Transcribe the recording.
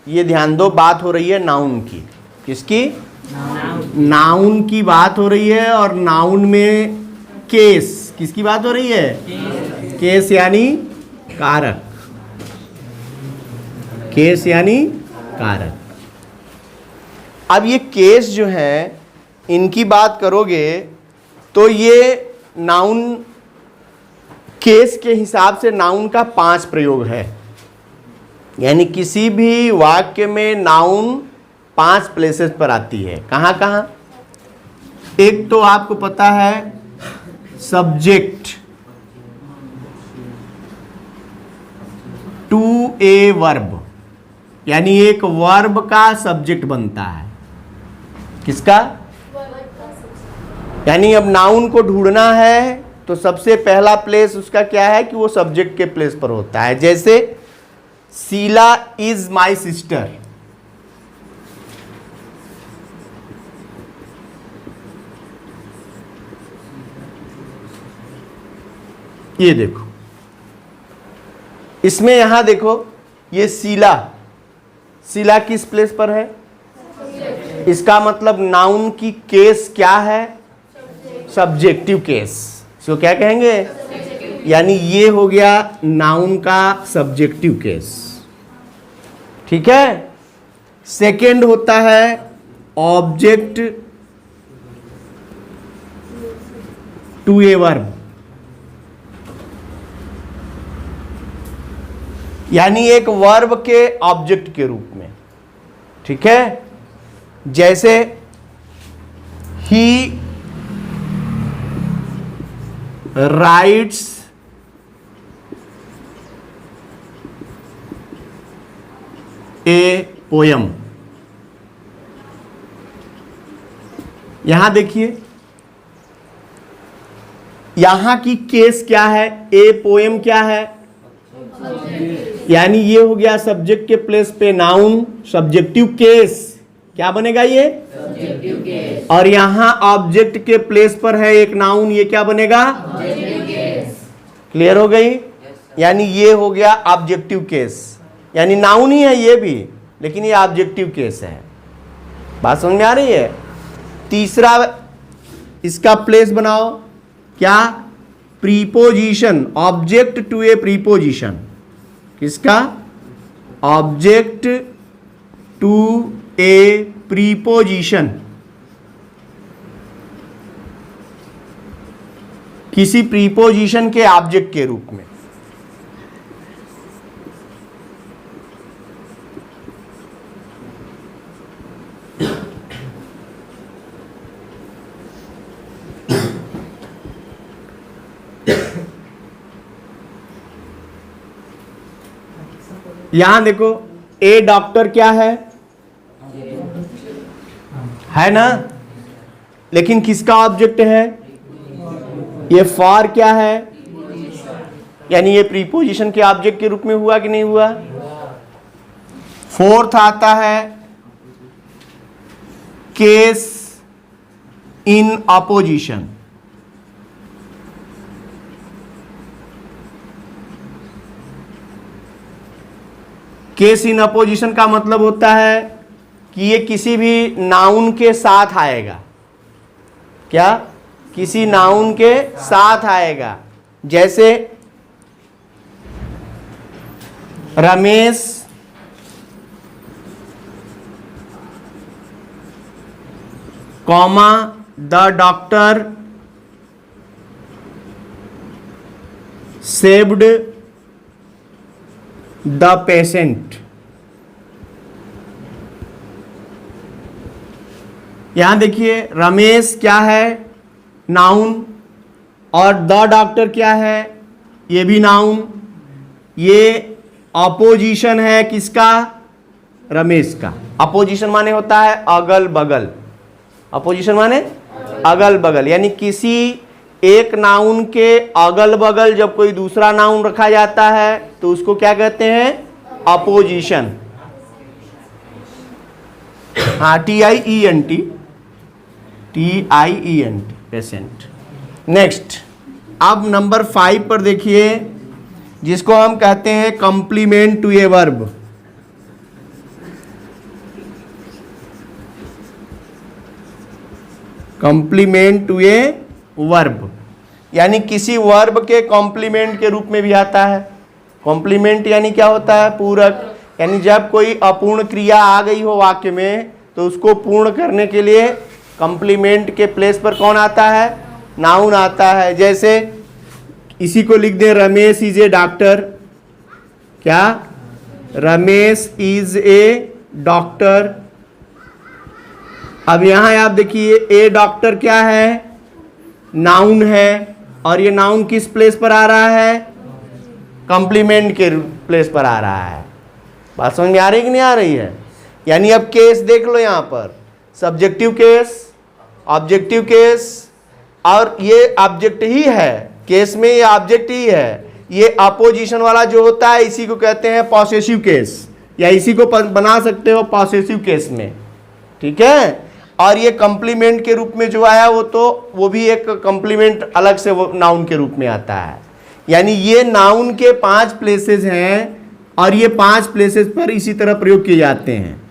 ये ध्यान दो, बात हो रही है नाउन की। किसकी? नाउन की बात हो रही है। और नाउन में केस, किसकी बात हो रही है? केस यानी कारक। केस यानी कारक। अब ये केस जो है, इनकी बात करोगे तो ये नाउन, केस के हिसाब से नाउन का 5 प्रयोग है। यानी किसी भी वाक्य में नाउन 5 प्लेसेस पर आती है। कहाँ कहाँ? एक तो आपको पता है सब्जेक्ट, टू ए वर्ब, यानी एक वर्ब का सब्जेक्ट बनता है। किसका? यानी अब नाउन को ढूंढना है तो सबसे पहला प्लेस उसका क्या है कि वो सब्जेक्ट के प्लेस पर होता है। जैसे शीला इज माई सिस्टर, ये देखो, इसमें यहां देखो, ये शीला, शीला किस प्लेस पर है? इसका मतलब नाउन की केस क्या है? Subjective case. इसको क्या कहेंगे? यानी ये हो गया नाउन का सब्जेक्टिव केस। ठीक है। सेकंड होता है ऑब्जेक्ट टू ए वर्ब, यानी एक वर्ब के ऑब्जेक्ट के रूप में। ठीक है। जैसे ही राइट्स ए पोयम। यहां देखिए, यहां की केस क्या है? ए पोयम क्या है? यानी ये हो गया सब्जेक्ट के प्लेस पे नाउन, सब्जेक्टिव केस। क्या बनेगा ये? Subjective case. और यहां ऑब्जेक्ट के प्लेस पर है एक नाउन, ये क्या बनेगा? Objective case. क्लियर हो गई? यानी ये हो गया ऑब्जेक्टिव केस, यानी नाउन ही है ये भी, लेकिन ये ऑब्जेक्टिव केस है। बात समझ में आ रही है? तीसरा इसका प्लेस बनाओ, क्या? Preposition, object to a preposition. किसका? ऑब्जेक्ट टू ए प्रीपोजिशन, किसी प्रीपोजिशन के ऑब्जेक्ट के रूप में। यहां देखो, ए डॉक्टर क्या है ना? लेकिन किसका ऑब्जेक्ट है? ये फॉर क्या है? यानी ये प्रीपोजिशन के ऑब्जेक्ट के रूप में हुआ कि नहीं हुआ? फोर्थ आता है case in opposition. Case in opposition का मतलब होता है कि ये किसी भी नाउन के साथ आएगा। क्या? किसी नाउन के साथ आएगा। जैसे Ramesh comma the doctor saved the patient. यहां देखिए, रमेश क्या है? नाउन। और द डॉक्टर क्या है? ये भी नाउन। ये अपोजिशन है किसका? रमेश का। अपोजिशन माने होता है अगल बगल। अपोजिशन माने अगल बगल, यानी किसी एक नाउन के अगल बगल जब कोई दूसरा नाउन रखा जाता है तो उसको क्या कहते हैं? अपोजिशन। हाँ, TIENT, पेशेंट। नेक्स्ट, अब नंबर 5 पर देखिए, जिसको हम कहते हैं complement to a verb. Complement to a verb, यानी किसी वर्ब के कॉम्प्लीमेंट के रूप में भी आता है। कॉम्प्लीमेंट यानी क्या होता है? पूरक। यानी जब कोई अपूर्ण क्रिया आ गई हो वाक्य में तो उसको पूर्ण करने के लिए कॉम्प्लीमेंट के प्लेस पर कौन आता है? नाउन आता है। जैसे इसी को लिख दें, रमेश इज ए डॉक्टर। क्या? Ramesh is a doctor. अब यहां आप देखिए, ए डॉक्टर क्या है? नाउन है, और ये नाउन किस प्लेस पर आ रहा है? कॉम्प्लीमेंट के प्लेस पर आ रहा है। बात समझ में आ रही कि नहीं आ रही है? यानी अब केस देख लो, यहां पर सब्जेक्टिव केस, ऑब्जेक्टिव केस, और ये ऑब्जेक्ट ही है, केस में ये ऑब्जेक्ट ही है। ये अपोजिशन वाला जो होता है इसी को कहते हैं पॉसेसिव केस, या इसी को बना सकते हो पॉसेसिव केस में, ठीक है। और ये कॉम्प्लीमेंट के रूप में जो आया वो भी एक कॉम्प्लीमेंट अलग से वो नाउन के रूप में आता है। यानी ये नाउन के 5 प्लेसेस हैं, और ये 5 प्लेसेस पर इसी तरह प्रयोग किए जाते हैं।